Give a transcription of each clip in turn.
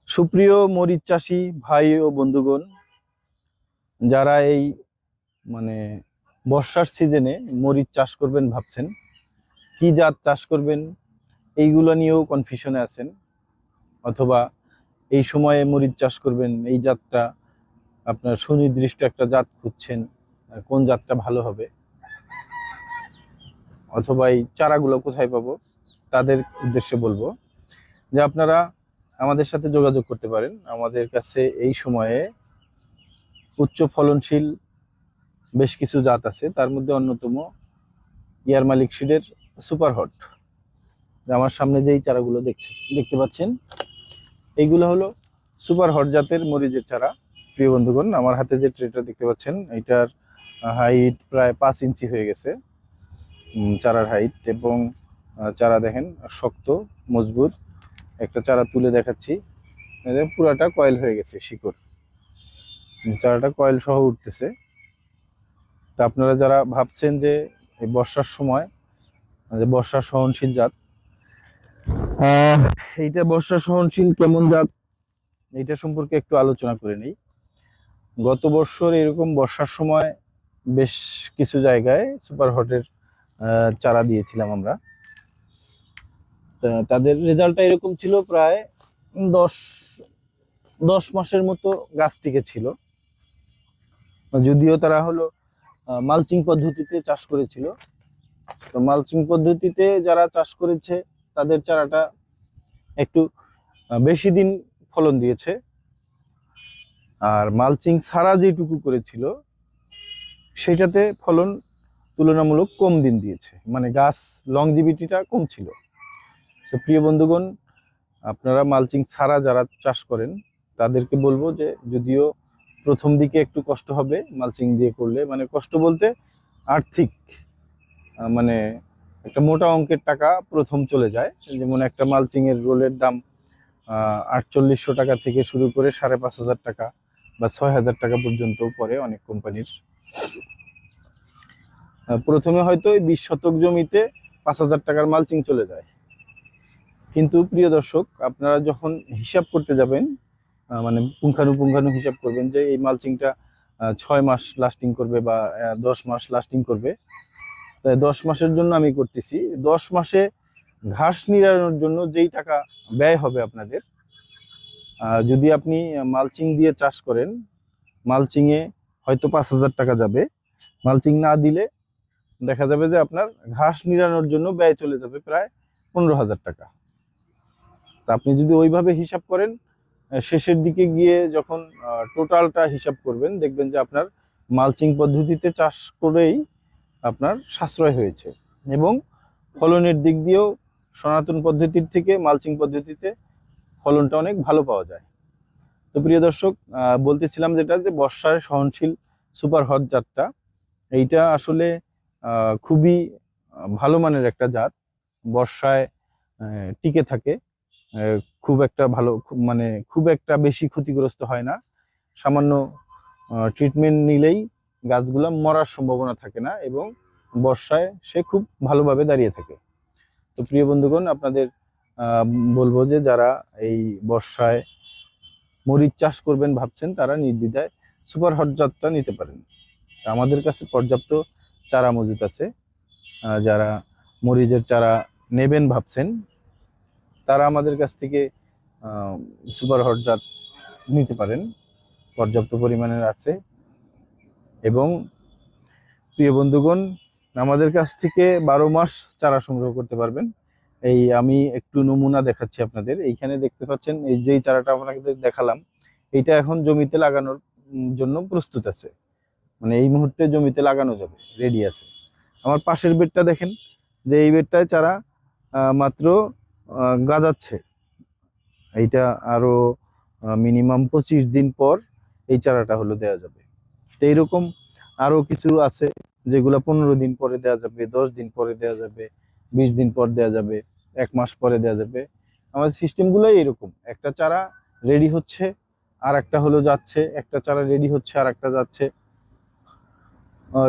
সুপ্রিয় মরিচ চাষি ভাই ও বন্ধুগণ, যারা এই মানে বর্ষার সিজনে মরিচ চাষ করবেন ভাবছেন, কি জাত চাষ করবেন এইগুলো নিয়েও কনফিউশনে আছেন, অথবা এই সময়ে মরিচ চাষ করবেন এই জাতটা আপনার সুনির্দিষ্ট একটা জাত খুঁজছেন, কোন জাতটা ভালো হবে, অথবা এই চারাগুলো কোথায় পাবো, তাদের উদ্দেশ্যে বলবো যে আপনারা আমাদের সাথে যোগাযোগ করতে পারেন। আমাদের কাছে এই সময়ে উচ্চ ফলনশীল বেশ কিছু জাত আছে, তার মধ্যে অন্যতম ইয়ার মালিক সিডের সুপার হট। আমার সামনে যেই চারাগুলো দেখতে পাচ্ছেন, এইগুলো হলো সুপার হট জাতের মরিচের চারা। প্রিয় বন্ধুগণ, আমার হাতে যে ট্রেটা দেখতে পাচ্ছেন, এটার হাইট প্রায় 5 ইঞ্চি হয়ে গেছে, চারার হাইট। এবং চারা দেখেন শক্ত মজবুত। একটা চারা তুলে দেখাচ্ছি, পুরাটা কয়েল হয়ে গেছে শিকড়, চারাটা কয়েল সহ উঠতেছে। তা আপনারা যারা ভাবছেন যে এই বর্ষার সময় বর্ষা সহনশীল জাত, এইটা বর্ষা সহনশীল কেমন জাত এইটা সম্পর্কে একটু আলোচনা করে নিই। গত বছর এরকম বর্ষার সময় বেশ কিছু জায়গায় সুপার হটের চারা দিয়েছিলাম আমরা। তাদের রেজাল্টটা এরকম ছিল, প্রায় 10 মাসের মতো গাছ টিকে ছিল। যদিও তারা হলো মালচিং পদ্ধতিতে চাষ করেছিল। তো মালচিং পদ্ধতিতে যারা চাষ করেছে তাদের চারাটা একটু বেশি দিন ফলন দিয়েছে, আর মালচিং ছাড়া যেটুকু করেছিল সেটাতে ফলন তুলনামূলক কম দিন দিয়েছে, মানে গাছ লংজিভিটিটা কম ছিল। তো প্রিয় বন্ধুগণ, আপনারা মালচিং ছাড়া যারা চাষ করেন তাদেরকে বলবো যে যদিও প্রথম দিকে একটু কষ্ট হবে মালচিং দিয়ে করলে, মানে কষ্ট বলতে আর্থিক, মানে একটা মোটা অঙ্কের টাকা প্রথম চলে যায়। যেমন একটা মালচিং এর রোলের দাম 4800 টাকা থেকে শুরু করে 5500 টাকা বা 6000 টাকা পর্যন্ত পড়ে অনেক কোম্পানির। প্রথমে হয়তো 20 শতক জমিতে 5000 টাকার মালচিং চলে যায়, কিন্তু প্রিয় দর্শক, আপনারা যখন হিসাব করতে যাবেন, মানে পুঙ্খানুপুঙ্খানু হিসাব করবেন যে এই মালচিংটা 6 মাস লাস্টিং করবে বা 10 মাস লাস্টিং করবে, তাই 10 মাসের জন্য আমি করতেছি। 10 মাসে ঘাস নিড়ানোর জন্য যেই টাকা ব্যয় হবে আপনাদের, যদি আপনি মালচিং দিয়ে চাষ করেন, মালচিংয়ে হয়তো 5000 টাকা যাবে। মালচিং না দিলে দেখা যাবে যে আপনার ঘাস নিড়ানোর জন্য ব্যয় চলে যাবে প্রায় 15,000 টাকা। তা আপনি যদি ওইভাবে হিসাব করেন, শেষের দিকে গিয়ে যখন টোটালটা হিসাব করবেন, দেখবেন যে আপনার মালচিং পদ্ধতিতে চাষ করেই আপনার সাশ্রয় হয়েছে, এবং ফলনের দিক দিয়েও সনাতন পদ্ধতির থেকে মালচিং পদ্ধতিতে ফলনটা অনেক ভালো পাওয়া যায়। তো প্রিয় দর্শক, বলতেছিলাম যেটা, যে বর্ষায় সহনশীল সুপার হট জাতটা, এইটা আসলে খুবই ভালো মানের একটা জাত। বর্ষায় টিকে থাকে, খুব একটা ভালো, মানে খুব একটা বেশি ক্ষতিগ্রস্ত হয় না। সামান্য ট্রিটমেন্ট নিলেই গাছগুলা মরার সম্ভাবনা থাকে না, এবং বর্ষায় সে খুব ভালোভাবে দাঁড়িয়ে থাকে। তো প্রিয় বন্ধুগণ, আপনাদের বলবো যে যারা এই বর্ষায় মরিচ চাষ করবেন ভাবছেন, তারা নির্দ্বিধায় সুপার হট জাতটা নিতে পারেন। আমাদের কাছে পর্যাপ্ত চারা মজুত আছে। যারা মরিচের চারা নেবেন ভাবছেন, তারা আমাদের কাছ থেকে সুপার হট জাত নিতে পারেন, পর্যাপ্ত পরিমাণের আছে। এবং প্রিয় বন্ধুগণ, আমাদের কাছ থেকে 12 মাস চারা সংগ্রহ করতে পারবেন। এই আমি একটু নমুনা দেখাচ্ছি আপনাদের। এইখানে দেখতে পাচ্ছেন, এই যেই চারাটা আপনাদের দেখালাম, এইটা এখন জমিতে লাগানোর জন্য প্রস্তুত আছে, মানে এই মুহূর্তে জমিতে লাগানো যাবে, রেডি আছে। আমার পাশের বেডটা দেখেন, যে এই বেডটায় চারা মাত্র গাজাচ্ছে। এইটা আরো মিনিমাম 25 দিন পর এই চারাটা হলো দেওয়া যাবে। তো এইরকম আরো কিছু আছে যেগুলা 15 দিন পরে দেওয়া যাবে, 10 দিন পরে দেওয়া যাবে, 20 দিন পর দেওয়া যাবে, 1 মাস পরে দেওয়া যাবে। আমাদের সিস্টেম গুলোই এরকম, একটা চারা রেডি হচ্ছে আর একটা হলো যাচ্ছে, একটা চারা রেডি হচ্ছে আর একটা যাচ্ছে।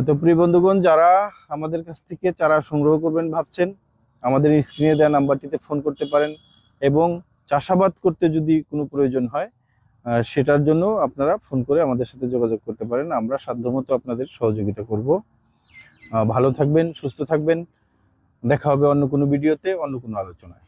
তো প্রিয় বন্ধুগণ, যারা আমাদের কাছ থেকে চারা সংগ্রহ করবেন ভাবছেন, আমাদের স্ক্রিনে দেওয়া নাম্বারটিতে ফোন করতে পারেন, এবং চাষাবাদ করতে যদি কোনো প্রয়োজন হয় সেটার জন্য আপনারা ফোন করে আমাদের সাথে যোগাযোগ করতে পারেন। আমরা সাধ্যমতো আপনাদের সহযোগিতা করব। ভালো থাকবেন, সুস্থ থাকবেন। দেখা হবে অন্য কোনো ভিডিওতে, অন্য কোনো আলোচনায়।